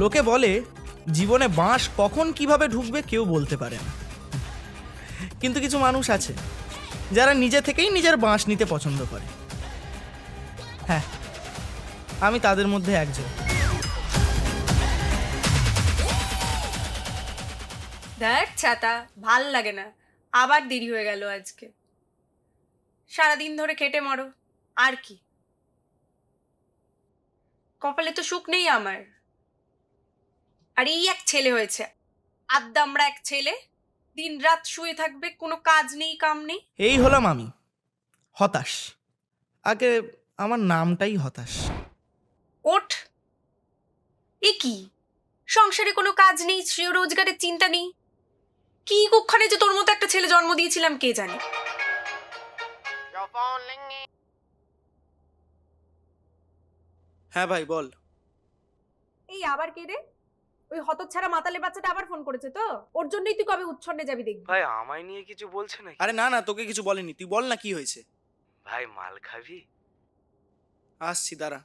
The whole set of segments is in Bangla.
লোকে বলে জীবনে বাঁশ কখন কিভাবে ঢুকবে কেউ বলতে পারে না, কিন্তু কিছু মানুষ আছে যারা নিজে থেকেই নিজের বাঁশ নিতে পছন্দ করে। হ্যাঁ, আমি তাদের মধ্যে একজন। দেখ ছাতা, ভাল লাগে না, আবার দেরি হয়ে গেল আজকে। সারাদিন ধরে খেটে মরো, আর কি। কপালে তো সুখ নেই আমার। আর এই এক ছেলে হয়েছে, আদ্দামরা এক ছেলে, দিন রাত শুয়ে থাকবে, কোনো কাজ নেই কাম নেই। এই হলাম আমি, হতাশ। আগে আমার নামটাই হতাশ। ওঠ। এ কি, সংসারে কোনো কাজ নেই, শ্রেয় রোজগারের চিন্তা নেই। কি কুক্ষণে যে তোর মতো একটা ছেলে জন্ম দিয়েছিলাম কে জানে। হ্যাঁ ভাই বল। এই আবার কে রে? ওই হতচ্ছাড়া মাতালে বাচ্চাটা আবার ফোন করেছে তো? ওর জন্যই তুই কবে উচ্ছন্নে যাবি দেখবি। ভাই আমায় নিয়ে কিছু বলছে নাকি? আরে না না, তোকে কিছু বলেনি, তুই বল না কি হয়েছে। ভাই মাল খাবি? আসছি, দাঁড়া।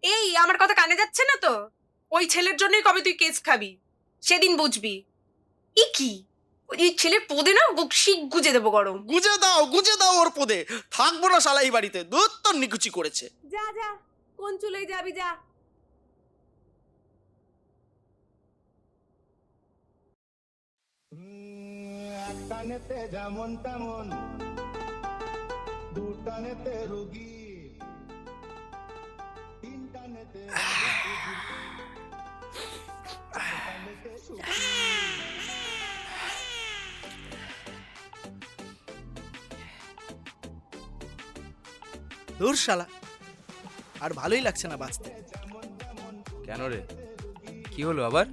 এই আমার কথা কানে যাচ্ছে না তো? ওই ছেলের জন্যই কবে তুই কেস খাবি, সেদিন বুঝবি। ই কি, ওই ছেলের পদে না শিক গুজে দেবো গরম। গুজে দাও ওর পদে, থাকবো না শালা এই বাড়িতে। দুধ তো নিকুচি করেছে। যা যা, কোন চুলোই যাবি যা। একটানেতে যেমন তেমন, দুটানেতে রুগী, তিনটানেতে দূর শালা, আর ভালোই লাগছে না বাঁচতে। কেন রে, কি হলো আবার?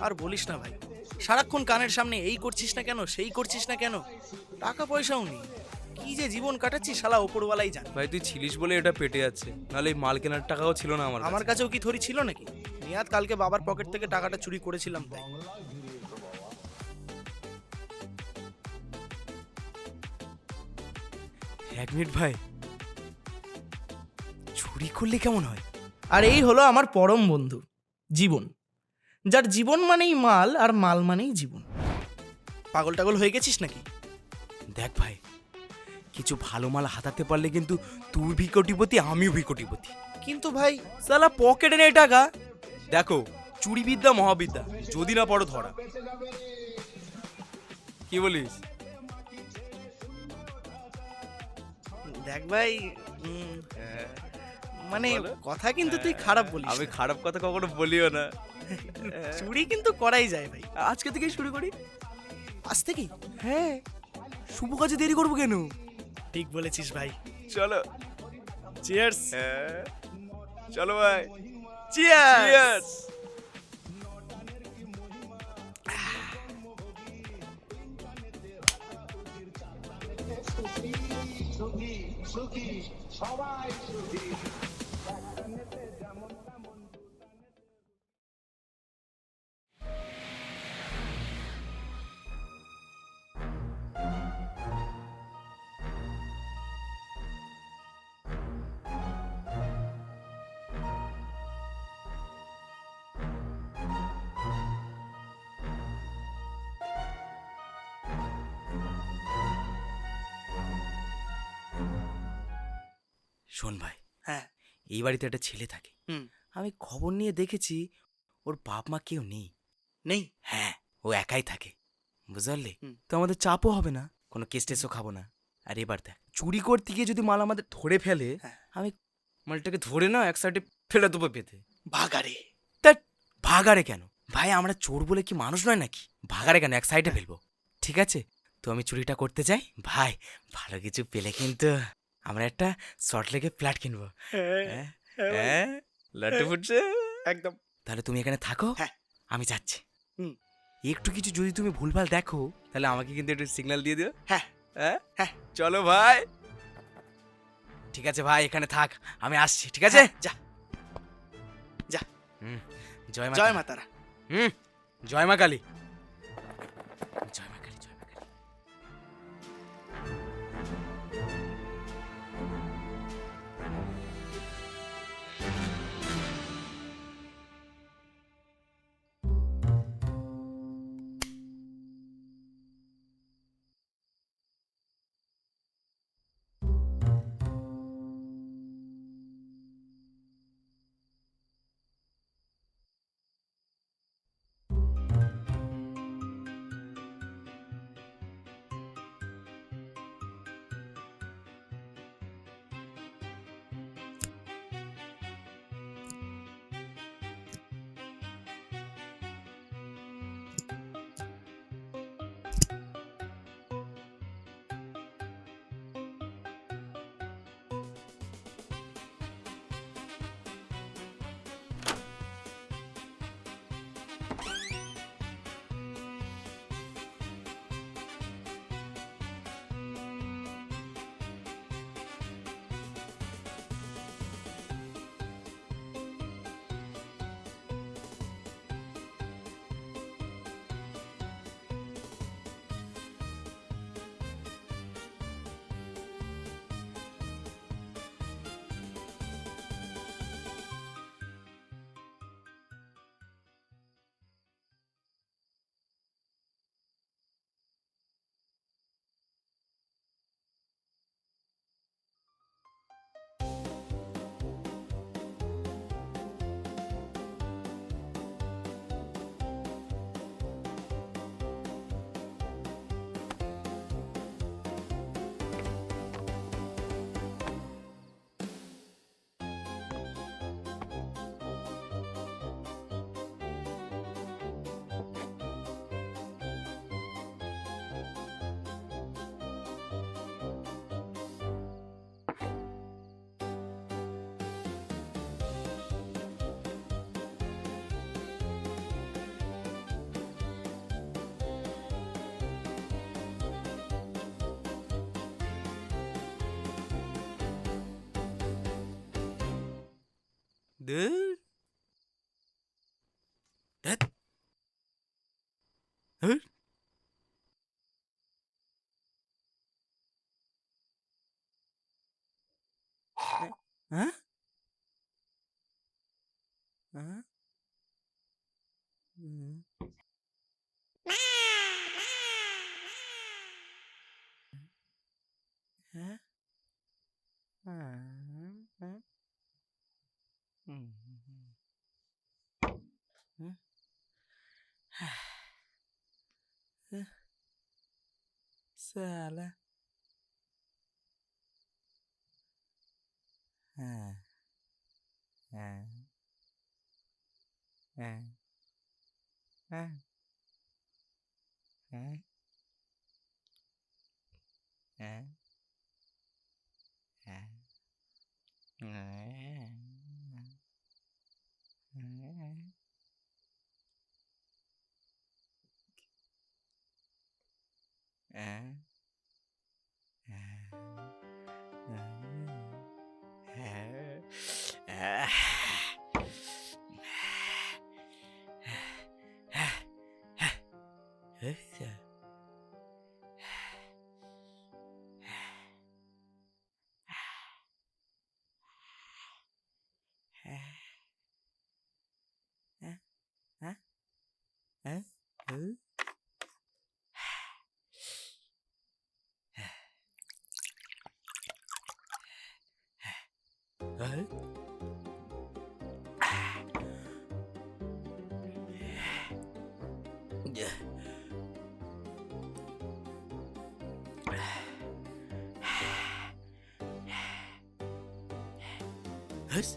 আর বলিস না ভাই, সারাক্ষণ কানের সামনে এই করছিস না কেন, সেই করছিস না কেন, টাকা পয়সাও নেই। কি যে জীবন কাটাচ্ছি শালা ওপরওয়ালাই জানে। ভাই তুই ছিলিস বলে এটা পেটে যাচ্ছে, নাহলে এই মাল কেনার টাকাও ছিল না আমার আমার কাছেও কি থরি ছিল নাকি? নিয়াত কালকে বাবার পকেট থেকে টাকাটা চুরি করেছিলাম তাই। এক মিনিট ভাই, চুরি করলে কেমন হয়? আর এই হলো আমার পরম বন্ধু জীবন, যার জীবন মানেই মাল আর মাল মানেই জীবন। পাগল টাগল হয়ে গেছিস নাকি? দেখ ভাই, কিছু ভালো মাল হাতাতে পারলে কিন্তু তুই ভি কোটিপতি, আমিও ভি কোটিপতি। কিন্তু ভাই, সালা পকেটে নেই টাকা। দেখো, চুরি বিদ্যা মহাবিদ্যা, যদি না পড়ো ধরা। কি বলিস? দেখ ভাই, মানে বলো। কথা কিন্তু তুই খারাপ বলিস। আমি না। খারাপ কথা কখনো বলিও না। চুরি কিন্তু করাই যায় ভাই। আজকে থেকেই শুরু করি। আজ থেকেই? হ্যাঁ, শুভ কাজে দেরি করবো কেন? ঠিক বলেছিস ভাই। চলো। চিয়ার্স। চলো ভাই, চিয়ার্স। সুখী সুখী সবাই সুখী। শোন ভাই, হ্যাঁ। এই বাড়িতে একটা ছেলে থাকে। হুম। আমি খবর নিয়ে দেখেছি ওর বাপ মা কেউ নেই। নেই? হ্যাঁ, ও একাই থাকে, বুঝলি? হুম। তো আমাদের চাপও হবে না, কোনো কেস টেসও খাবো না। আর এবার দেখ, চুরি করতে গিয়ে যদি মাল আমাদের ধরে ফেলে, হ্যাঁ। আমি মালটাকে ধরে না এক সাইডে ফেলে দেবো পেতে। ভাগারে। তা ভাগাড়ে কেন ভাই? আমরা চোর বলে কি মানুষ নয় নাকি? ভাগাড়ে কেন, এক সাইডে ফেলবো। ঠিক আছে, তো আমি চুরিটা করতে চাই ভাই। ভালো কিছু পেলে কিন্তু আমরা একটা শর্ট লেগে ফ্ল্যাট কিনবো। হ্যাঁ, লাট্টু ফুটছে একদম। তাহলে তুমি এখানে থাকো, হ্যাঁ। আমি যাচ্ছি। হুম। একটু কিছু যদি তুমি ভুলভাল দেখো, তাহলে আমাকে কিন্তু একটু সিগন্যাল দিয়ে দিও। হ্যাঁ। হ্যাঁ হ্যাঁ। চলো ভাই। ঠিক আছে ভাই, এখানে থাক, আমি আসছি। ঠিক আছে, যা যা। হুম, জয় মা, জয় মাতারা। হুম, জয় মা কালী। জয় মা কালী, জয় মা কালী। ধুর। ধ্যাৎ। ধুর। হ্যাঁ? হ্যাঁ? হুম। হ্যাঁ? হ্যাঁ? হ্যাঁ? হুম, হুম, হুম। হুম। শালা। হ্যাঁ, হ্যাঁ, হ্যাঁ, হ্যাঁ, হ্যাঁ, হ্যাঁ, হ্যাঁ, হ্যাঁ, হ্যাঁ, হ্যাঁ, হ্যাঁ, হ্যাঁ, আচ্ছা। হ্যাঁ, হ্যাঁ, হ্যাঁ, হ্যাঁ, হুম। হ্যাঁ, হাস।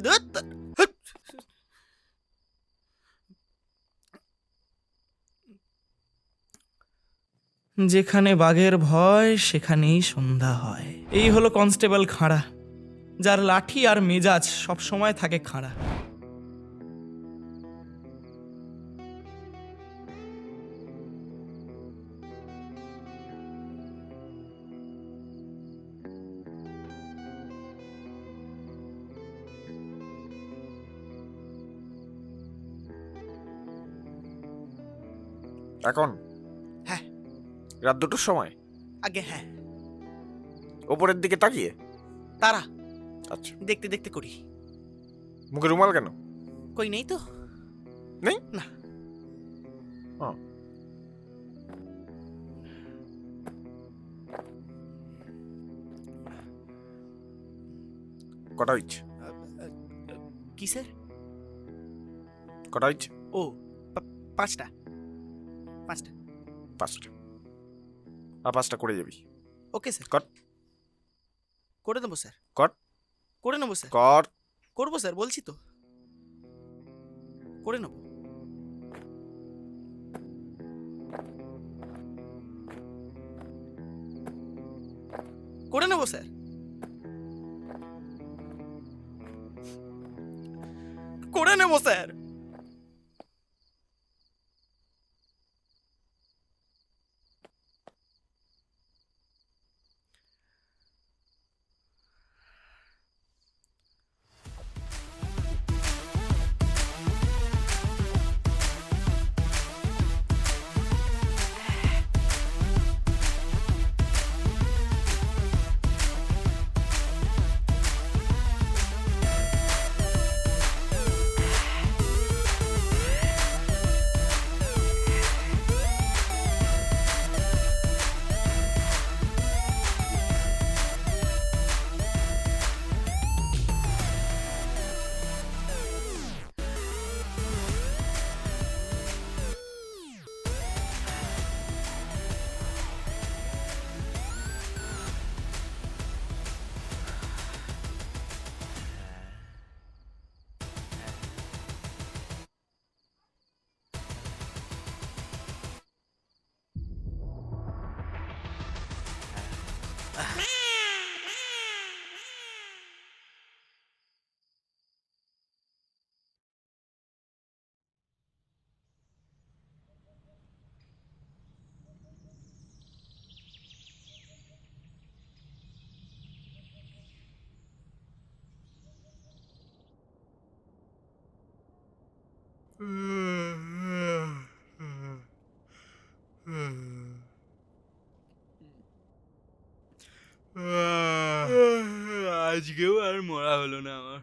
ধুৎ, হুৎ। যেখানে বাঘের ভয় সেখানেই সন্ধ্যা হয়। এই হলো কনস্টেবল খাঁড়া, যার লাঠি আর মেজাজ সব সময় থাকে খাঁড়া। এখন হ্যাঁ, রাত 2টোর সময় আগে হ্যাঁ, ওপরের দিকে তাকিয়ে। তারা আচ্ছা, দেখতে দেখতে করি। মুখে রুমাল কেন? কই নেই তো। নেই? না। হ্যাঁ। কটা হচ্ছে? কিসের? কটা হচ্ছে? ও, 5টা। 5টা। 5টা। আর 5টা করে যাবি। Okay sir. কর। করে নেবো স্যার, কর করে নেবো স্যার, কর। করবো স্যার, বলছি তো করে নেবো। করে নেবো স্যার, করে নেবো স্যার। আজকেও আর মরা হলো না আমার।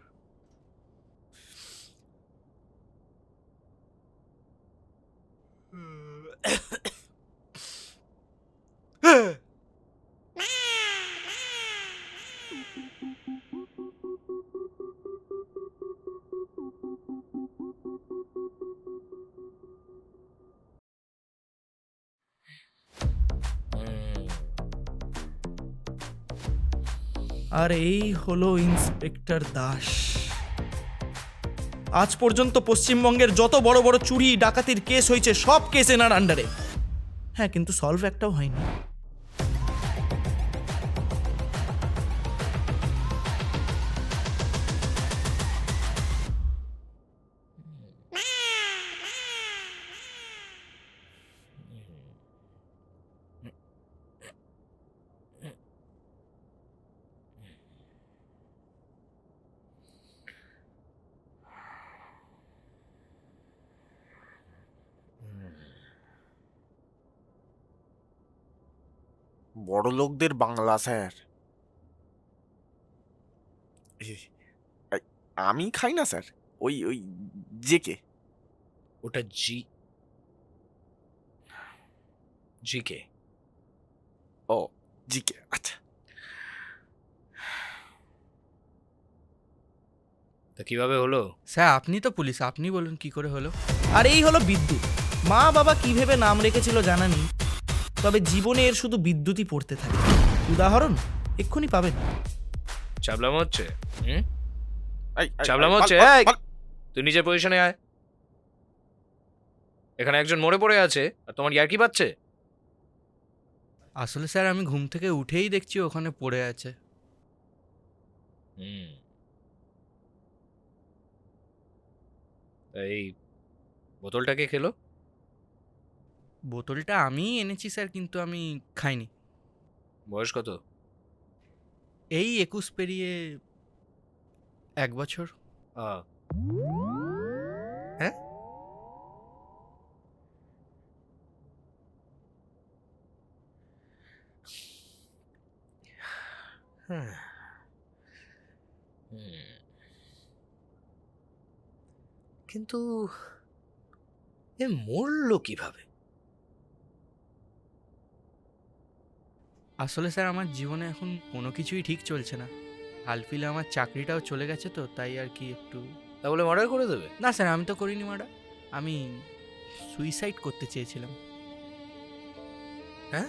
আর এই হলো ইন্সপেক্টর দাস। আজ পর্যন্ত পশ্চিমবঙ্গের যত বড় বড় চুরি ডাকাতির কেস হয়েছে সব কেস এনার আন্ডারে। হ্যাঁ, কিন্তু সলভ একটাও হয়নি। বড় লোকদের বাংলা স্যার। আমি খাই না স্যার, ওই ওই জেকে। ওটা জিকে। ও জিকে, আচ্ছা। তা কিভাবে হলো? স্যার আপনি তো পুলিশ, আপনি বলুন কি করে হলো। আর এই হলো বিদ্যুৎ। মা বাবা কি ভেবে নাম রেখেছিল জানা নেই, তবে জীবনে এর শুধু বিদ্যুৎই পড়তে থাকে। উদাহরণ এক্ষুনি পাবেন। চাবলামো হচ্ছে? হুম, এই, এই, চাবলামো এই, হচ্ছে? বল, এই! বল। তুই নিজের পজিশনে আয়। এখানে একজন মরে পড়ে আছে আর তোমার ইয়ার্কি পাচ্ছে। আসলে স্যার আমি ঘুম থেকে উঠেই দেখছি ওখানে পড়ে আছে। হুম, এই বোতলটা কে খেলো? বোতলটা আমিই এনেছি স্যার, কিন্তু আমি খাইনি। বয়স কত? এই 21 পেরিয়ে 1 বছর। আহ, হ্যাঁ, হুম। হুম। কিন্তু এ মরলো কিভাবে? আসলে স্যার আমার জীবনে এখন কোনো কিছুই ঠিক চলছে না। হালফিলে আমার চাকরিটাও চলে গেছে, তো তাই আর কি একটু। তা বলে মার্ডার করে দেবে? না স্যার, আমি তো করিনি মার্ডার, আমি সুইসাইড করতে চেয়েছিলাম। হ্যাঁ,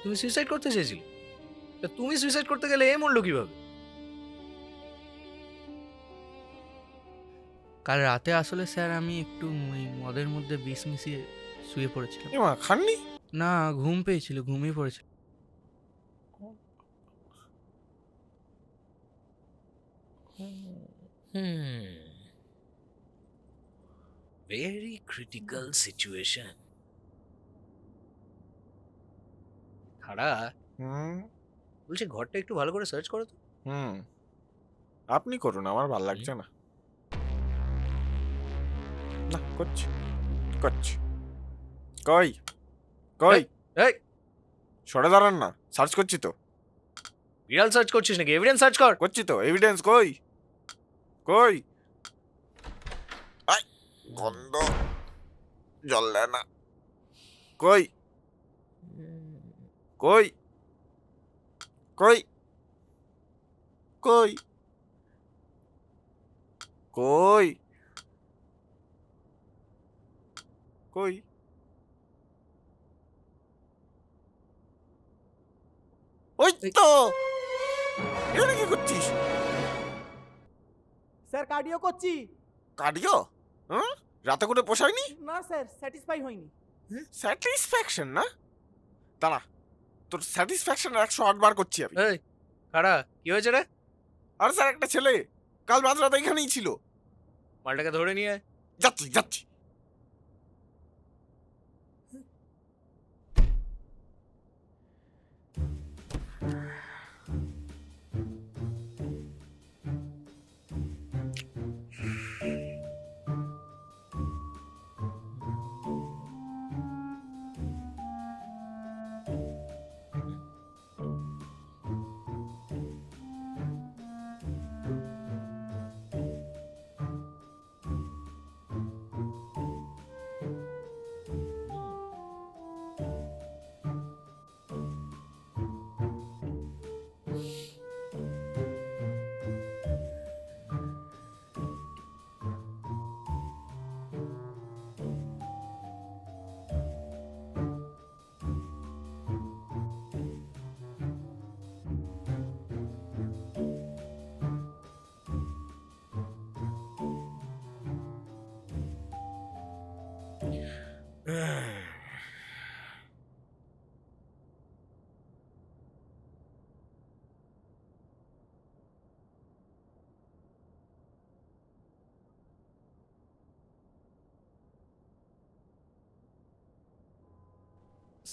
তুমি সুইসাইড করতে চেয়েছিলে? তা তুমি সুইসাইড করতে গেলে এ মরলো কিভাবে? কাল রাতে আসলে স্যার আমি একটু ওই মদের মধ্যে বিষ মিশিয়ে শুয়ে পড়েছিলাম। এমা খাননি? না, ঘুম পেয়েছিল, ঘুমিয়ে পড়েছিল। Very critical situation. খাড়া, হুম বলছি ঘরটা একটু ভালো করে সার্চ করো তো। হুম আপনি করুন, আমার ভাল লাগছে না। না করছি করছি। কই কই এই সরে দাঁড়ান না, সার্চ করছি তো, বিড়াল সার্চ করছিস নাকি? এভিডেন্স সার্চ কর। করছি তো, এভিডেন্স কই কই? আই গন্ধ, জল দেয় না। কই কই কই কই কই কই? ওই তো, এখানে কি করছিস? স্যার কার্ডিও করছি। কার্ডিও? হ্যাঁ, রাতে করে পোষায়নি? না স্যার, স্যাটিসফাই হয়নি। স্যাটিসফ্যাকশন না? দাঁড়া, তোর স্যাটিসফ্যাকশন 108 বার করছি আমি। এই খাড়া, কি হয়েছে রে? আরে স্যার, একটা ছেলে কাল মাঝরাতে এখানেই ছিল। মালটাকে ধরে নিয়ে আয়। যাচ্ছি যাচ্ছি।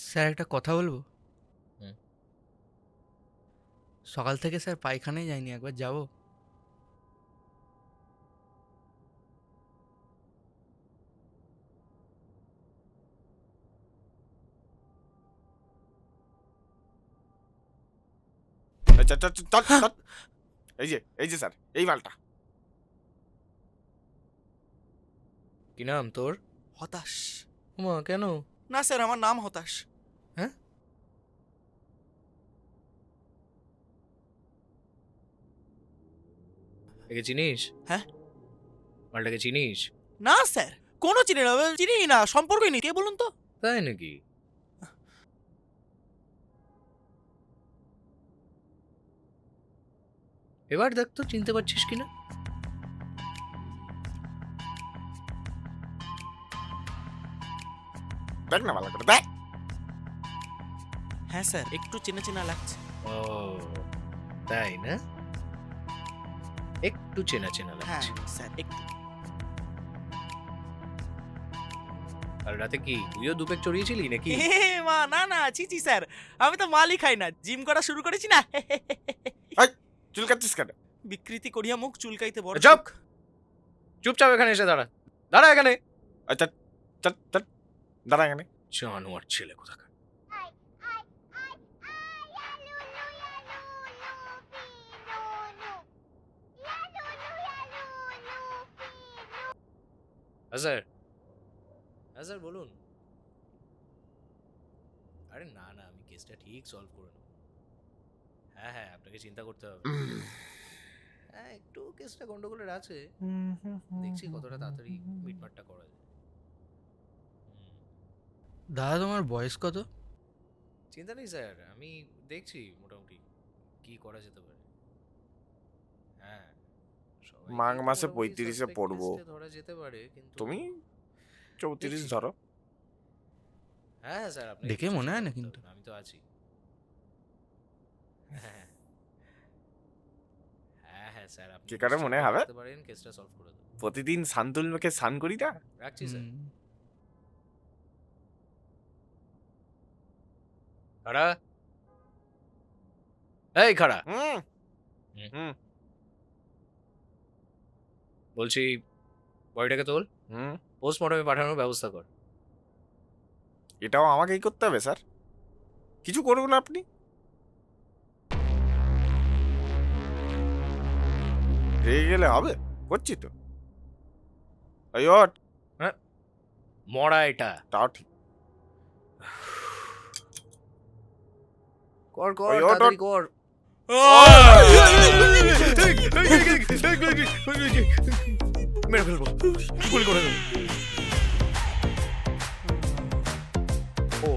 স্যার একটা কথা বলবো? হুম। সকাল থেকে স্যার পায়খানায় যাইনি, একবার যাবো? এই চল চল চল চল। এই যে স্যার, এই মালটা। কি নাম তোর? হতাশ। মা কেন? না স্যার, আমার নাম হতাশ। একে চিনিস? হ্যাঁ। মালটাকে চিনিস? না স্যার, কোনো চিনি না, চিনি না, সম্পর্কই নেই। কে বলুন তো? তাই নাকি? এবার দেখ তো চিনতে পারছিস কিনা। দেখ না ভালো করে দেখ। হ্যাঁ স্যার, একটু চেনা চেনা লাগছে। ও তাই না? একটু চেনা চেনা হ্যাঁ লাগছে। স্যার, একটু। আর রাতে কি তুইও দুপেক চড়িয়েছিলি নাকি? মা না না, ছি ছি স্যার, আমি তো মালই খাই না, জিম করা শুরু করেছি না। চুলকাচ্ছিস কেন? বিকৃতি করিয়া মুখ চুলকাইতে বড় চুপ! সুখ। চুপচাপ এখানে এসে দাঁড়া। দাঁড়া এখানে। আচ্ছা চল চল, দাঁড়া এখানে। জানোয়ার ছেলে কোথাকার। হ্যাঁ স্যার, হ্যাঁ স্যার বলুন। আরে না না, আমি কেসটা ঠিক সলভ করে নেব। হ্যাঁ হ্যাঁ, আপনাকে চিন্তা করতে হবে। হ্যাঁ, একটু কেসটা গন্ডগোলের আছে, দেখছি কতটা তাড়াতাড়ি মিটমাটটা করা যায়। দাদা তোমার বয়স কত? চিন্তা নেই স্যার, আমি দেখছি মোটামুটি কি করা যেতে পারে? হ্যাঁ, সবাইকেই মাঘ তো মাসে মোটামুটি 35-এ suspect পড়বো। list এ ধরা যেতে পারে, কিন্তু তুমি 34 দেখছি। ধরো। হ্যাঁ স্যার, আপনি দেখে মনে হয় না কিন্তু। আমি তো আছি। হ্যাঁ হ্যাঁ হ্যাঁ স্যার, আপনি কি করে মনে নিশ্চিন্তে হবে? থাকতে পারেন, কেসটা সলভ করে দেবো। প্রতিদিন শান্তুল মেখে স্নান করি না? রাখছি স্যার। হুম। খাড়া, এই খাড়া, হুম হুম। হুম বলছি বডিটাকে তোল, হুম পোস্টমর্টমে পাঠানোর ব্যবস্থা কর। এটাও আমাকেই করতে হবে স্যার? কিছু করুন আপনি। রেগে গেলে হবে? করছি তো। এই ওঠ। মরা এটা, তাও ঠিক। কর কর ওই ওঠ, তাড়াতাড়ি ওঠ। কর। মেরে ফেলবো, গুলি করে দেবো। ও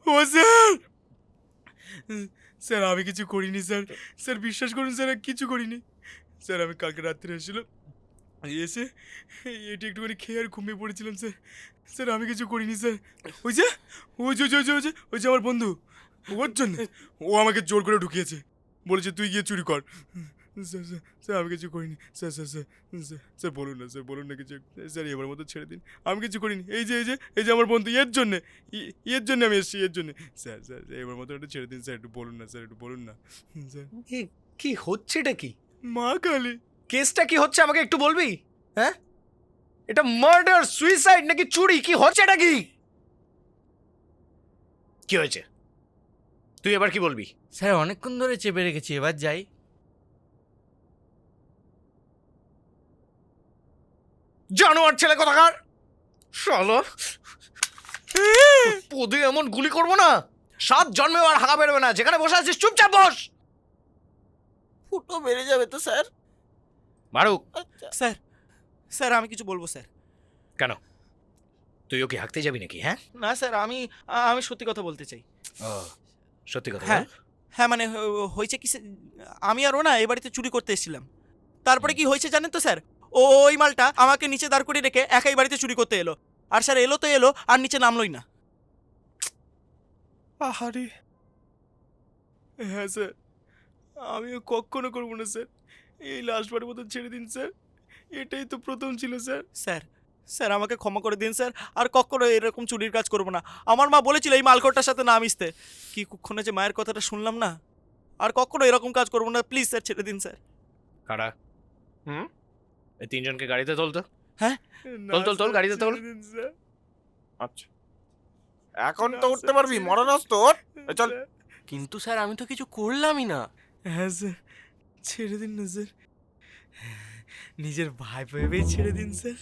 ও স্যার, স্যার আমি কিছু করিনি স্যার। স্যার বিশ্বাস করুন স্যার, আমি কিছু করিনি স্যার। আমি কালকে রাত্রে এসেছিল, এসে এটি একটুখানি খেয়ে আর ঘুমিয়ে পড়েছিলাম স্যার। স্যার আমি কিছু করিনি স্যার। ওই যে ওই যে ওই যে ওই যে ওই যে আমার বন্ধু, ওর জন্য ও আমাকে জোর করে ঢুকিয়েছে, বলেছে তুই গিয়ে চুরি কর। স্যার স্যার স্যার আমি কিছু করিনি sir. Sir sir sir sir বলুন না স্যার, বলুন না কিছু। স্যার এবার মতো ছেড়ে দিন, আমি কিছু করিনি। এই যে এই যে এই যে আমার বন্ধু, এর জন্যে এর জন্য আমি এসেছি, এর জন্যে। স্যার স্যার এবার মতো একটু ছেড়ে দিন স্যার, একটু বলুন না স্যার, একটু বলুন না স্যার। কি হচ্ছে এটা? কি মা কালী, কেসটা কি হচ্ছে আমাকে একটু বলবি? হ্যাঁ, এটা মার্ডার, সুইসাইড নাকি চুরি? কি হচ্ছে এটা? কি হয়েছে তুই এবার কি বলবি? স্যার অনেকক্ষণ ধরে চেপে রেখেছি, এবার যাই। জানোয়ার ছেলে কোথাকার, শালা পদে এমন গুলি করবো না, 7 জন্মে আর হাগা বেরোবে না। যেখানে বসে আছিস চুপচাপ বস। ফুটো বেড়ে যাবে তো স্যার। মারুক। স্যার স্যার আমি কিছু বলবো স্যার। কেন, তুইও কি হাঁকতে যাবি নাকি? হ্যাঁ না স্যার, আমি সত্যি কথা বলতে চাই। সত্যি কথা হ্যাঁ বল। হ্যাঁ, মানে হয়েছে কি আমি আর ও না এই বাড়িতে চুরি করতে এসেছিলাম। তারপরে কি হয়েছে জানেন তো স্যার, ওই মালটা আমাকে নিচে দাঁড় করিয়ে রেখে একাই বাড়িতে চুরি করতে এলো। আর স্যার এলো তো এলো, আর নিচে নামলোই না। আহারে। হ্যাঁ স্যার, আমিও কখনো করবো না স্যার। এই লাস্টবারের মতো ছেড়ে দিন স্যার, এটাই তো প্রথম ছিল স্যার। স্যার স্যার আমাকে ক্ষমা করে দিন স্যার, আর কখনো এরকম চুরির কাজ করবো না। আমার মা বলেছিল এই মালকোটার সাথে না মিশতে, কি কুক্ষণে যে মায়ের কথাটা শুনলাম না। আর কখনো এরকম কাজ করবো না, প্লিজ স্যার ছেড়ে দিন স্যার। কারা? হুম এই 3 জনকে গাড়িতে তোল তো। হ্যাঁ না তোল, তোল, তোল, স্যার, গাড়িতে তোল। ছেড়ে দিন স্যার। আচ্ছা, এখন না তো উঠতে স্যার, পারবি, ছেড়ে মরণাস্ত ওঠ। এই চল। স্যার। কিন্তু স্যার আমি তো কিছু করলামই না। হ্যাঁ স্যার, ছেড়ে দিন না স্যার, নিজের ভাই ভেবেই ছেড়ে দিন স্যার।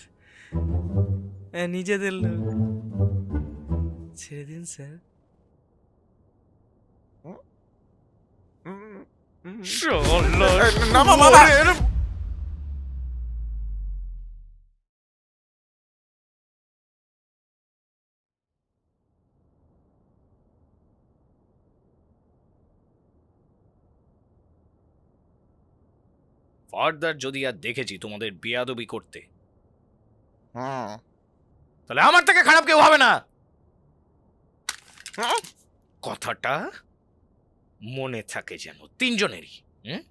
হ্যাঁ, নিজেদের লোক, ছেড়ে দিন স্যার। হুম, হুম। শালা এই, না বাবা। ফার্দার যদি আর দেখেছি তোমাদের বেয়াদবি করতে, হুম তাহলে আমার থেকে খারাপ কেউ হবে না। হুম। কথাটা মনে থাকে যেন 3 জনেরই। হুম?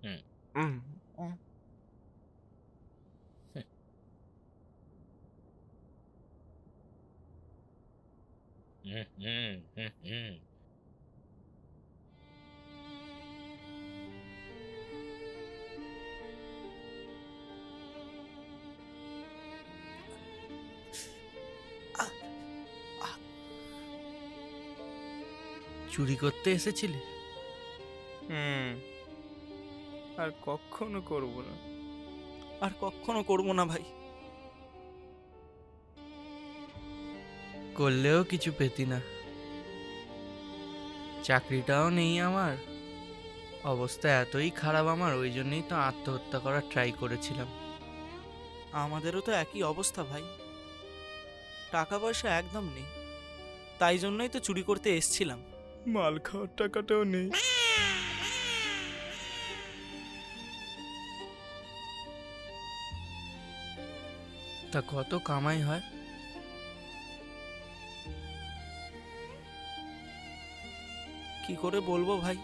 হুম, হুম। হুম, হুম, হুম, হুম। চুরি করতে এসেছিলে? হুম, আর কখনো করবো না। আর কখনো করবো না ভাই। করলেও কিছু পেতি না, চাকরিটাও নেই আমার, অবস্থা এতই খারাপ আমার, ওই জন্যই তো আত্মহত্যা করার ট্রাই করেছিলাম। আমাদেরও তো একই অবস্থা ভাই, টাকা পয়সা একদম নেই, তাই জন্যই তো চুরি করতে এসছিলাম। মাল খাওয়ার টাকাটাও নেই। তা কত কামাই হয়? কি করে বলবো ভাই,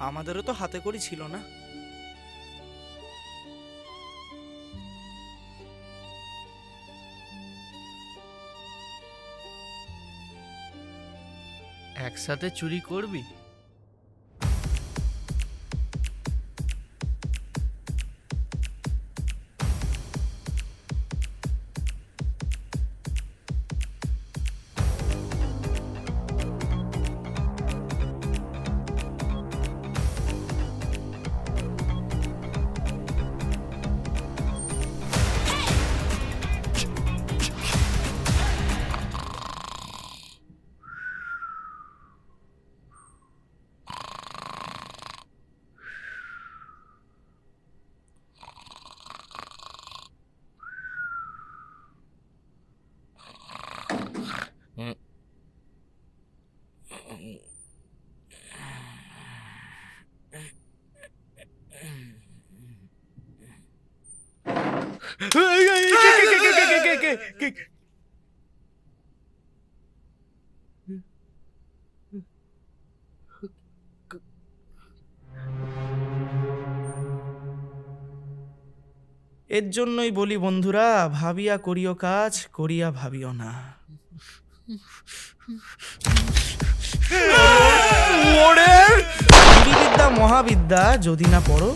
আমাদেরও তো হাতে করি ছিল না। একসাথে চুরি করবি? এর জন্যই বলি বন্ধুরা, ভাবিয়া করিও কাজ, করিয়া ভাবিও না। বিদ্যা মহাবিদ্যা যদি না পড়ো